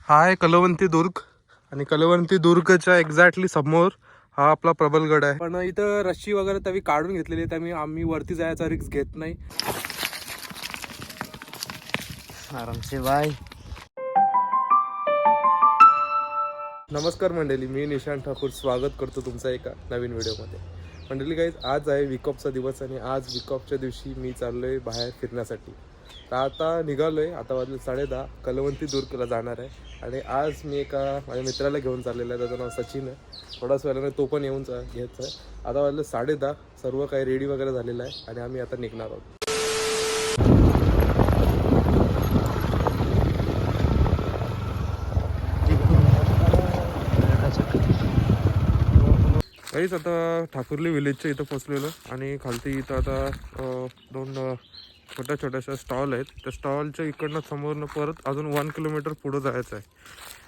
हा आहे कलवंती दुर्ग आणि कलवंती दुर्गच्या एक्झॅक्टली समोर हा आपला प्रबलगड आहे. पण इथं रशी वगैरे तवी काढून घेतलेली आहे, त्यामुळे आम्ही वरती जायचा रिस्क घेत नाही. आरामसे बाय. नमस्कार मंडळी, मी निशांत ठाकूर स्वागत करतो तुमचा एका नवीन व्हिडिओमध्ये. मंडळी गाईज, आज आहे विकॉपचा दिवस आणि आज विकॉपच्या दिवशी मी चाललो आहे बाहेर फिरण्यासाठी. तर आता निघालो आहे, आता वाजले 10:30, कलवंती दुर्गला जाणार आहे. आणि आज मी एका माझ्या मित्राला घेऊन चाललेलं आहे, त्याचं नाव सचिन आहे. थोडाच वेळाने तो पण येऊन घ्यायचा आहे. आता वाजले 10:30, सर्व काही रेडी वगैरे झालेलं आहे आणि आम्ही आता निघणार आहोत. काहीच आता ठाकुर्ली विलेजच्या इथं पोचलेलो आणि खालती इथं आता दोन छोट्याशा स्टॉल आहेत. त्या स्टॉलच्या इकडनं समोरनं परत अजून 1 किलोमीटर पुढं जायचं आहे.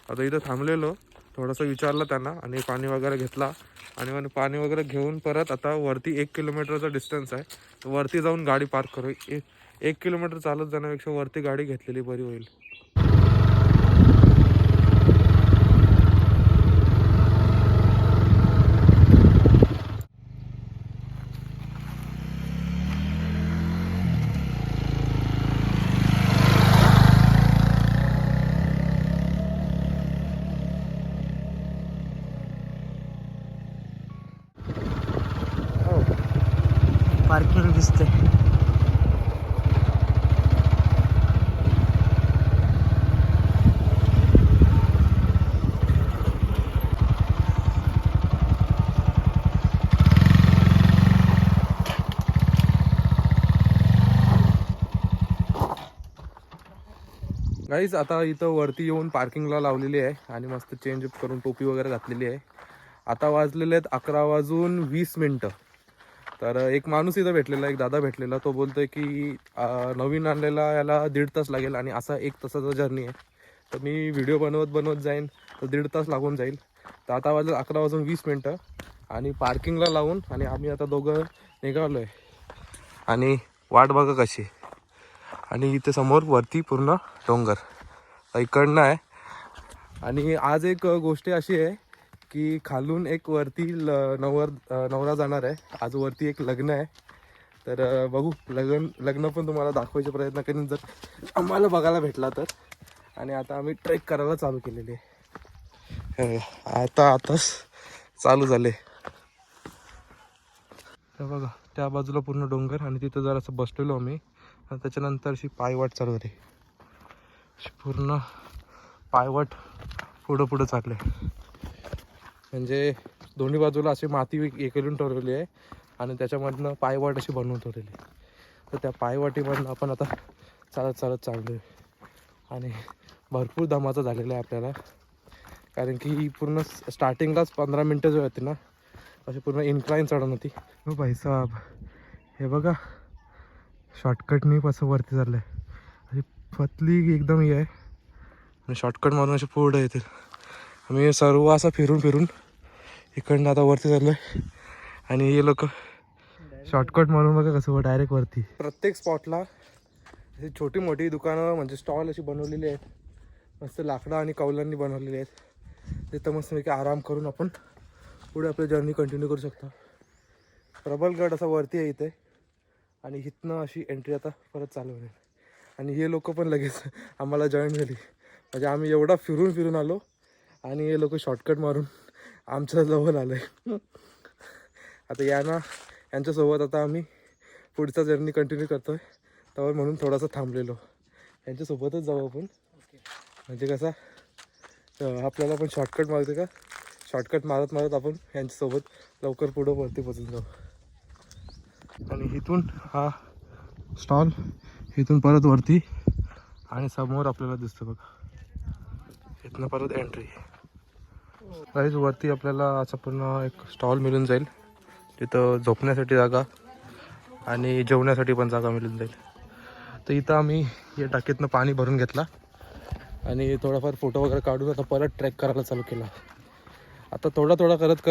आता इथं थांबलेलो, थोडंसं विचारलं त्यांना आणि पाणी वगैरे घेतला आणि मग पाणी वगैरे घेऊन परत आता वरती 1 किलोमीटरचा डिस्टन्स आहे, तर वरती जाऊन गाडी पार्क करू. 1 किलोमीटर चालत जाण्यापेक्षा वरती गाडी घेतलेली बरी होईल. पार्किंग दिसते. गाईज, आता इथं वरती येऊन पार्किंगला लावलेली आहे आणि मस्त चेंजअप करून टोपी वगैरे घातलेली आहे. आता वाजलेले आहेत 11:20. तर एक माणूस इथं भेटलेला, एक दादा भेटलेला. तो बोलतोय की नवीन आणलेला याला 1.5 तास लागेल आणि असा 1 तासाचा जर्नी आहे. तर मी व्हिडिओ बनवत जाईन तर 1.5 तास लागून जाईल. तर आता वाजले 11:20 आणि पार्किंगला लावून आणि आम्ही आता दोघं निघालो आहे. आणि वाट बघा कशी. आणि इथे समोर वरती पूर्ण डोंगर इकडनं आहे. आणि आज एक गोष्ट अशी आहे की खालून एक वरती नवरा जाणार आहे. आज वरती एक लग्न आहे. तर बघू, लग्न पण तुम्हाला दाखवायचा प्रयत्न करेन जर आम्हाला बघायला भेटला तर. आणि आता आम्ही ट्रेक करायला चालू केलेली आहे. आताच चालू झाले. तर बघा, त्या बाजूला पूर्ण डोंगर आणि तिथं जरा असं बसलेलो आम्ही. आणि त्याच्यानंतर अशी पायवाट चालू झाली, पूर्ण पायवाट पुढं चालले. म्हणजे दोन्ही बाजूला अशी माती एकेलून ठेवलेली आहे आणि त्याच्यामधनं पायवाट अशी बनवून ठेवलेली. तर त्या पायवाटीमधनं आपण आता चालत चाललो आहे. आणि भरपूर दमाचं झालेलं आहे आपल्याला, कारण की ही पूर्ण स्टार्टिंगलाच 15 मिनटं जी होती ना, अशी पूर्ण इन्क्लाइन चढण होती. हो भाई साहब, हे बघा शॉर्टकटनी असं वरती चाललं आहे. अशी पतली एकदम ही आहे आणि शॉर्टकट मारून असे पुढं येते. आम्ही सर्व असं फिरून इकडनं आता वरती चाललो आहे. आणि हे लोक शॉर्टकट मारून बघा कसं डायरेक्ट वरती. प्रत्येक स्पॉटला अशी छोटी मोठी दुकानं म्हणजे स्टॉल अशी बनवलेली आहेत, मस्त लाकडं आणि कौलांनी बनवलेली आहेत. तिथं मस्तपैकी आराम करून आपण पुढे आपली जर्नी कंटिन्यू करू शकतो. प्रबलगड असा वरती आहे इथे आणि इथनं अशी एंट्री आता परत चालू होईल. आणि हे लोक पण लगेच आम्हाला जॉईन झाली. म्हणजे आम्ही एवढा फिरून आलो आणि हे लोक शॉर्टकट मारून आमच्या जवळ आलं आहे. आता यांच्यासोबत आता आम्ही पुढचा जर्नी कंटिन्यू करतो आहे. त्यावर म्हणून थोडासा थांबलेलो. यांच्यासोबतच जाऊ आपण, म्हणजे कसा आपल्याला पण शॉर्टकट मारते का, शॉर्टकट मारत आपण यांच्यासोबत लवकर पुढं वरती पोचून जाऊ. आणि इथून हा स्टॉल, इथून परत वरती आणि समोर आपल्याला दिसतं बघा, इथनं परत एंट्री. काहीच वरती आपल्याला असं पूर्ण एक स्टॉल मिळून जाईल. तिथं झोपण्यासाठी जागा आणि जेवण्यासाठी पण जागा मिळून जाईल. तर इथं आम्ही या टाकीतनं पाणी भरून घेतला आणि थोडाफार फोटो वगैरे काढून आता परत ट्रेक करायला चालू केला. आता थोडा करत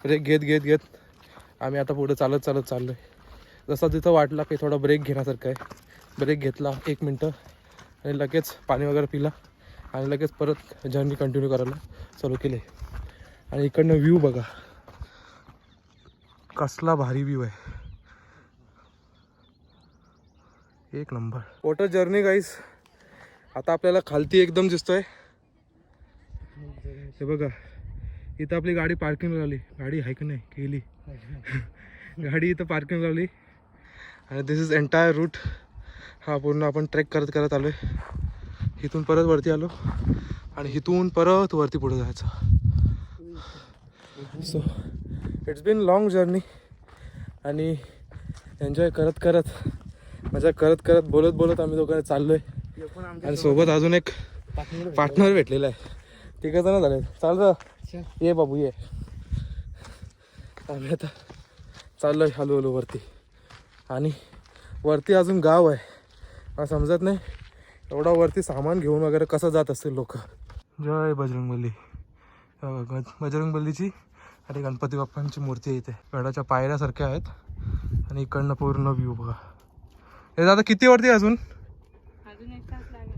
ब्रेक घेत आम्ही आता पुढे चालत चाललो आहे. जसा तिथं वाटला की थोडा ब्रेक घेण्यासारखं आहे, ब्रेक घेतला 1 मिनटं आणि लगेच पाणी वगैरे पिला आणि लगेच परत जर्नी कंटिन्यू करायला चालू केले. आणि इकडनं व्ह्यू बघा, कसला भारी व्ह्यू आहे, एक नंबर. वॉटर जर्नी गाईस. आता आपल्याला खालती एकदम दिसतोय, हे बघा इथं आपली गाडी पार्किंग लावली. गाडी आहे की नाही केली गाडी इथं पार्किंग लावली. आणि दिस इज एंटायर रूट. हा पूर्ण आपण ट्रेक करत करत आलो आहे. इथून परत वरती आलो आणि इथून परत वरती पुढे जायचं. So it's been long journey. आणि एन्जॉय करत करत, मजा करत करत, बोलत बोलत आम्ही दोघं चाललो आहे. आणि सोबत अजून एक पार्टनर भेटलेला आहे. तिघं जण झाले. चाल जा, ये बाबू ये. आम्ही आता चाललो आहे हळूहळू वरती. आणि वरती अजून गाव आहे, मला समजत नाही एवढा वरती सामान घेऊन वगैरे कसं जात असतील लोक. जय बजरंगबली. बजरंगबलीची आणि गणपती बाप्पांची मूर्ती आहे इथे. गडाच्या पायऱ्यासारख्या आहेत. आणि इकडनं पूर्ण व्ह्यू बघा. हे दादा किती वरती अजून? 1 तास लागेल.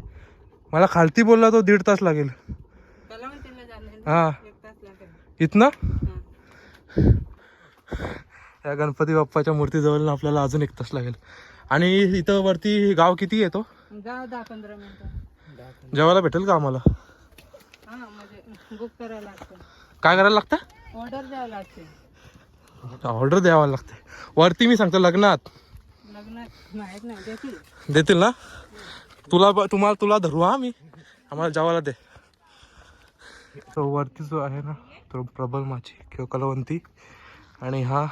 मला खालती बोलला तो 1.5 तास लागेल. हा इथनं या गणपती बाप्पाच्या मूर्तीजवळ आपल्याला अजून 1 तास लागेल. आणि इथं वरती गाव किती येतो? गाव 10-15 मिनिटं. जेवायला भेटेल का आम्हाला? हा म्हणजे बुक करायला लागतं. काय करायला लागतं? ऑर्डर द्यावं लागते. ऑर्डर द्यावा लागते वरती. मी सांगतो लग्नात माहित नाही, देतील ना? तुला धरू हा मी, आम्हाला जेवायला दे. तो वरती जो आहे ना तो प्रबल माची किंवा कलवंती. आणि हा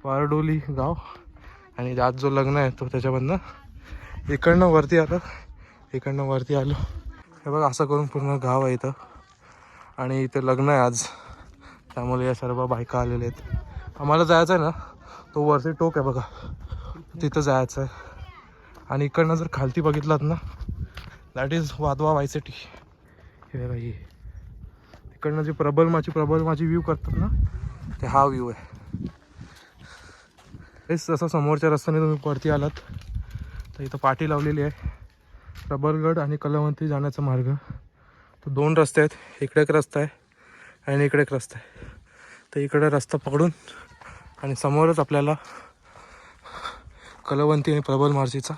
पारडोली गाव. आणि आज जो लग्न आहे तो त्याच्यामधनं इकडनं वरती आलो, इकडनं वरती आलो. हे बघा असं करून पूर्ण गाव आहे इथं. आणि इथे लग्न आहे आज, त्यामुळे या सर्व बायका आलेल्या आहेत. आम्हाला जायचं आहे ना, तो वरती टोक आहे बघा, तिथं जायचं आहे. आणि इकडनं जर खालती बघितलात ना, दॅट इज वाधवा वायसिटी. हे बघा ही इकडनं जे प्रबलमाची व्ह्यू करतात ना, ते हा व्ह्यू आहे. हेच जसं समोरच्या रस्त्याने तुम्ही वरती आलात तर इथं पाटी लावलेली आहे. प्रबलगड आणि कलवंती जाण्याचा मार्ग. तो 2 रस्ते आहेत, इकडे एक रस्ता आहे आणि इकडे एक रस्ता आहे. तर इकडे रस्ता पकडून आणि समोरच आपल्याला कलवंती आणि प्रबल मार्जीचा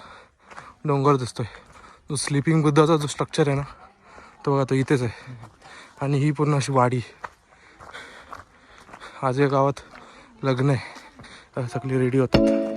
डोंगर दिसतोय. जो स्लिपिंग बुद्धाचा जो स्ट्रक्चर आहे ना, तो बघा तो इथेच आहे. आणि ही पूर्ण अशी वाडी. आज या गावात लग्न आहे, सगळे रेडी होतात.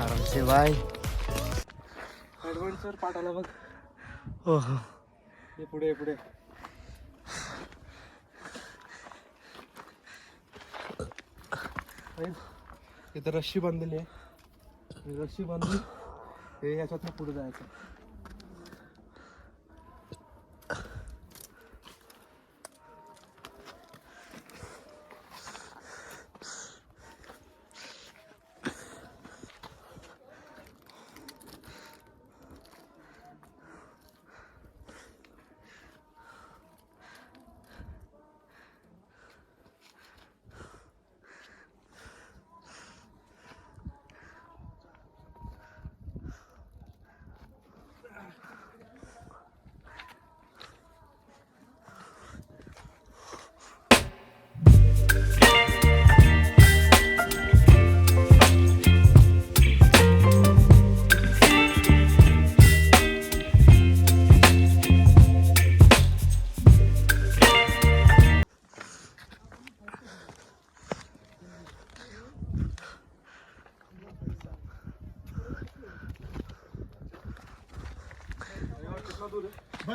आरामसे बाय. ॲडव्हेंचर पार्ट आला बघ. हो हे पुढे पुढे. इथं रस्सी बांधलेली आहे, रस्सी बांधून हे याच्यातनं पुढे जायचं.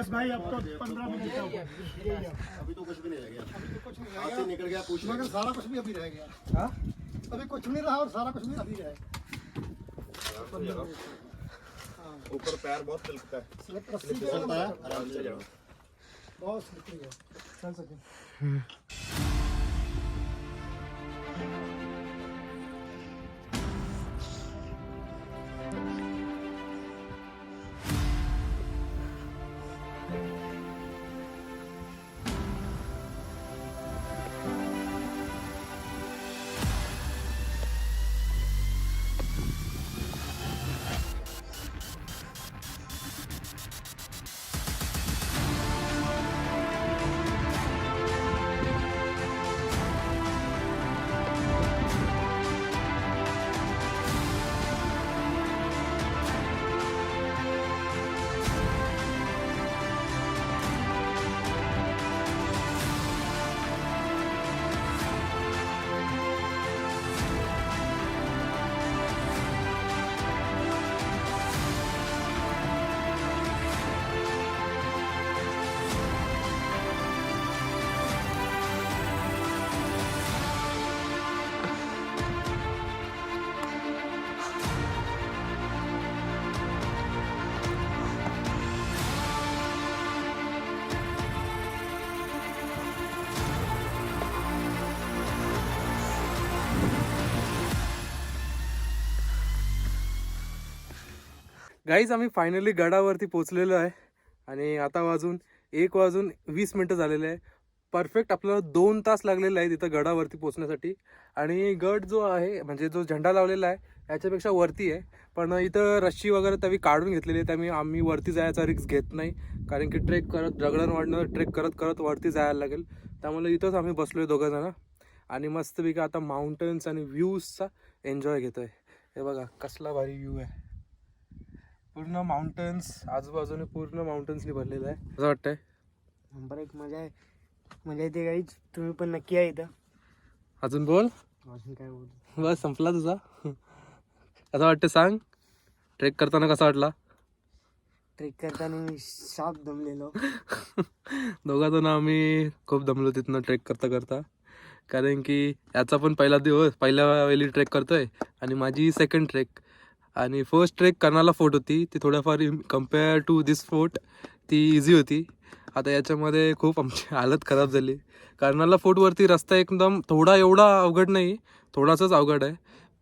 बस भाई अब तो 15 मिनट का हुआ। अभी तो कुछ भी नहीं रह गया, हाथ से निकल गया पूछ मगर सारा कुछ भी अभी रह गया। हाँ अभी कुछ नहीं रहा और सारा कुछ भी अभी रह ऊपर पैर बहुत तिलकता है, रस्सी पे चलता है आराम से जाओ। बहुत स्लिपरी है, चल सके। गाईज आम्ही फायनली गडावरती पोचलेलो आहे आणि आता 1:20 झालेले आहे. परफेक्ट आपल्याला 2 तास लागलेले आहे तिथं गडावरती पोचण्यासाठी. आणि गड जो आहे म्हणजे जो झेंडा लावलेला आहे याच्यापेक्षा वरती आहे, पण इथं रस्सी वगैरे त्यावेळी काढून घेतलेली आहे, त्यामुळे आम्ही वरती जायचा रिस्क घेत नाही, कारण की ट्रेक करत दगडांवरनं ट्रेक करत करत वरती जायला लागेल. त्यामुळे इथंच आम्ही बसलो आहे दोघंजणं आणि मस्तपैकी आता माउंटन्स आणि व्ह्यूजचा एन्जॉय घेतो आहे. हे बघा कसला भारी व्ह्यू आहे, पूर्ण माउंटन्स आजूबाजूने पूर्ण माउंटन्सनी भरलेलं आहे. असं वाटतंय नंबर एक मजा आहे, मजा येते गाईच. तुम्ही पण नक्की या इथं. अजून बोल. अजून काय बोलू, बस संपला तुझा. असं वाटतं सांग, ट्रेक करताना कसा वाटला? ट्रेक करताना मी शाप दमलेलो. दोघांजण आम्ही खूप दमलो तिथनं ट्रेक करता करता, कारण की याचा पण पहिल्या वेळी ट्रेक करतोय आणि माझी सेकंड ट्रेक. आणि फर्स्ट ट्रेक कर्नाला फोर्ट होती, ती थोड्याफार कम्पेअर टू दिस फोर्ट ती इझी होती. आता याच्यामध्ये खूप आमची हालत खराब झाली. कर्नाला फोर्टवरती रस्ता एकदम थोडा एवढा अवघड नाही, थोडासाच अवघड आहे,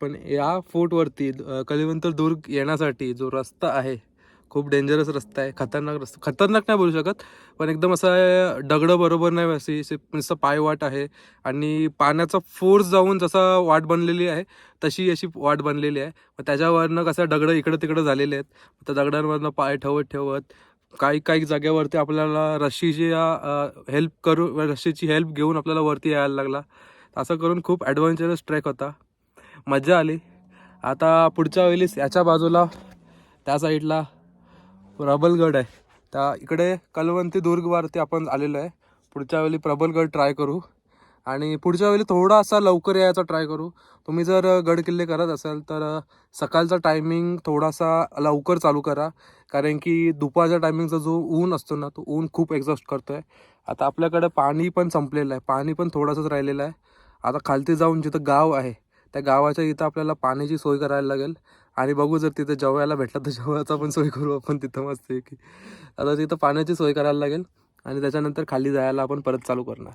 पण या फोर्टवरती कलिवंतर दुर्ग येण्यासाठी जो रस्ता आहे खूप डेंजरस रस्ता आहे, खतरनाक नाही बोलू शकत, पण एकदम असं दगडं बरोबर नाही, अशी नुसतं पायवाट आहे. आणि पाण्याचा फोर्स जाऊन जसा वाट बनलेली आहे तशी अशी वाट बनलेली आहे. मग त्याच्यावरनं कसं दगडं इकडं तिकडं झालेले आहेत, त्या दगडांवरनं पाय ठेवत काही जागेवरती आपल्याला रस्सीची हेल्प घेऊन आपल्याला वरती यायला लागला. असं करून खूप ॲडव्हेंचरस ट्रेक होता, मजा आली. आता पुढच्या वेळी याच्या बाजूला त्या साईडला प्रबलगड आहे, त्या इकडे कलवंती दुर्गवरती आपण आलेलो आहे. पुढच्या वेळी प्रबलगड ट्राय करू आणि पुढच्या वेळी थोडासा लवकर यायचा ट्राय करू. तुम्ही जर गड किल्ले करत असाल तर सकाळचा टायमिंग थोडासा लवकर चालू करा, कारण की दुपारच्या टायमिंगचा जो ऊन असतो ना, तो ऊन खूप एक्झॉस्ट करतो आहे. आता आपल्याकडे पाणी पण संपलेलं आहे, पाणी पण थोडंसंच राहिलेलं आहे. आता खालती जाऊन जिथं गाव आहे त्या गावाच्या इथं आपल्याला पाण्याची सोय करायला लागेल. आणि बघू जर तिथं जेवायला भेटलं तर जेवायचा पण सोय करू आपण तिथं मस्त की. आता तिथं पाण्याची सोय करायला लागेल आणि त्याच्यानंतर खाली जायला आपण परत चालू करणार.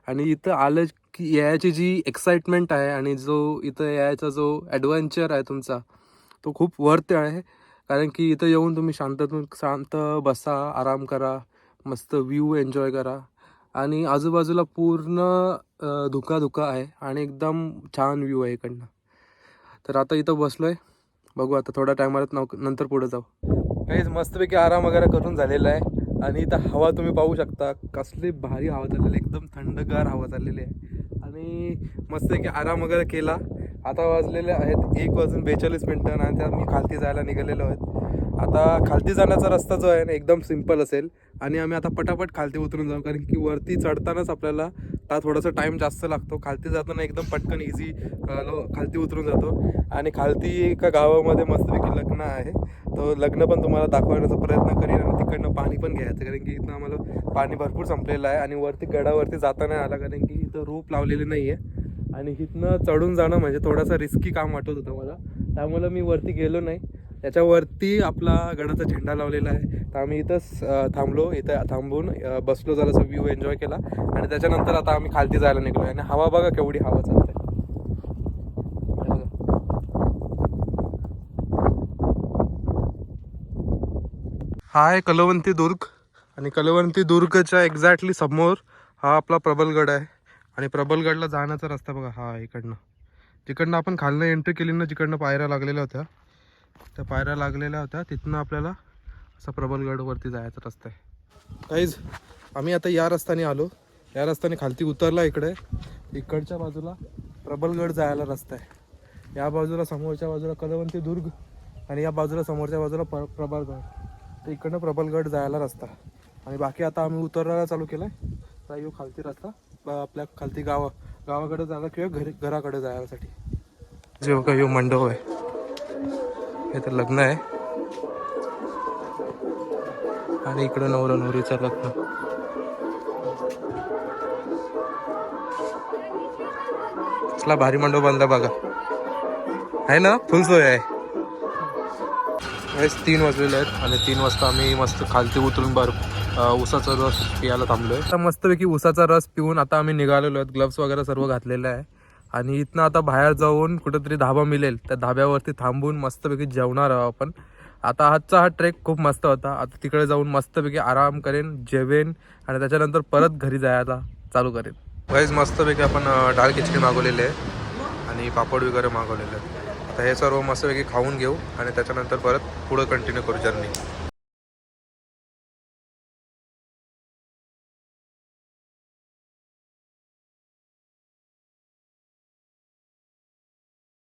आणि इथं आलं की यायची जी एक्साइटमेंट आहे आणि जो इथं यायचा जो ॲडव्हेंचर आहे तुमचा, तो खूप वर्थ आहे. कारण की इथं येऊन तुम्ही शांत बसा, आराम करा, मस्त व्ह्यू एन्जॉय करा. आणि आजूबाजूला पूर्ण धुका आहे आणि एकदम छान व्ह्यू आहे इकडनं. तर आता इथं बसलो आहे, बघू आता थोड्या टायमात नंतर पुढे जाऊ. काहीच मस्तपैकी आराम वगैरे करून झालेला आहे. आणि इथं हवा तुम्ही पाहू शकता, कसली भारी हवा चाललेली, एकदम थंडगार हवा चाललेली आहे. आणि मस्तपैकी आराम वगैरे केला. आता वाजलेले आहेत 1:42 आणि त्या मी खालती जायला निघालेलो आहेत. आता खालती जाण्याचा रस्ता जो आहे ना एकदम सिम्पल असेल आणि आम्ही आता पटापट खालती उतरून जाऊ, कारण की वरती चढतानाच आपल्याला थोडासा टाईम जास्त लागतो. खालती जाताना एकदम पटकन इझी खालती उतरून जातो. आणि खालती एका गावामध्ये मस्तपैकी लग्न आहे, तो लग्न पण तुम्हाला दाखवण्याचा प्रयत्न करीन आणि इकडनं पाणी पण घ्यायचं, कारण की इथनं आम्हाला पाणी भरपूर संपलेलं आहे आणि वरती गडावरती जाता नाही आला, कारण की इथं रोप लावलेले नाही आहे आणि इथनं चढून जाणं म्हणजे थोडासा रिस्की काम वाटत होतं मला, त्यामुळं मी वरती गेलो नाही. त्याच्यावरती आपला गडाचा झेंडा लावलेला आहे, तर आम्ही इथंच थांबलो. इथं थांबून बसलो, जरासा व्ह्यू एन्जॉय केला आणि त्याच्यानंतर आता आम्ही खालती जायला निघलो. आणि हवा बघा केवढी हवा चालते. हा आहे कलवंती दुर्ग आणि कलवंती दुर्गच्या एक्झॅक्टली समोर हा आपला प्रबलगड आहे. आणि प्रबलगडला जाण्याचा रस्ता बघा हा इकडनं, जिकडनं आपण खालनं एंट्री केली ना, जिकडनं पायऱ्या लागलेल्या होत्या, त्या पायऱ्या लागलेल्या होत्या तिथनं आपल्याला असा प्रबलगडवरती जायचा रस्ता आहे. काहीच आम्ही आता या रस्त्याने आलो, या रस्त्याने खालती उतरला. इकडच्या बाजूला प्रबलगड जायला रस्ता आहे. या बाजूला समोरच्या बाजूला कलवंती दुर्ग आणि या बाजूला समोरच्या बाजूला प्रबलगड. तर इकडनं प्रबलगड जायला रस्ता आणि बाकी आता आम्ही उतरायला चालू केलं आहे. तर येऊ खालती रस्ता आपल्या खालती गावाकडे जायला किंवा घराकडे जायसाठी. जेव्हा काही मंडप आहे, हे तर लग्न आहे आणि इकडं नवरा नवरीचं लग्न. कसला भारी मंडप बांधला बघा, आहे ना, फुल सोय आहे. 3 वाजलेले आहेत आणि 3 वाजता आम्ही मस्त खालती उतरून उसाचा रस पियाला थांबलोय. आता मस्तपैकी उसाचा रस पिऊन आता आम्ही निघालेलो आहेत. ग्लव्स वगैरे सर्व घातलेलं आहे आणि इथनं आता बाहेर जाऊन कुठेतरी धाबा मिळेल, त्या धाब्यावरती थांबून मस्तपैकी जेवणार आहोत आपण. आता आजचा हा ट्रेक खूप मस्त होता. आता तिकडे जाऊन मस्तपैकी आराम करेन, जेवेन आणि त्याच्यानंतर परत घरी जायला चालू करेन. गाईज मस्तपैकी आपण डाळ खिचडी मागवलेली आहे आणि पापड वगैरे मागवलेले आहेत. आता हे सर्व मस्तपैकी खाऊन घेऊ आणि त्याच्यानंतर परत पुढं कंटिन्यू करू जर्नी.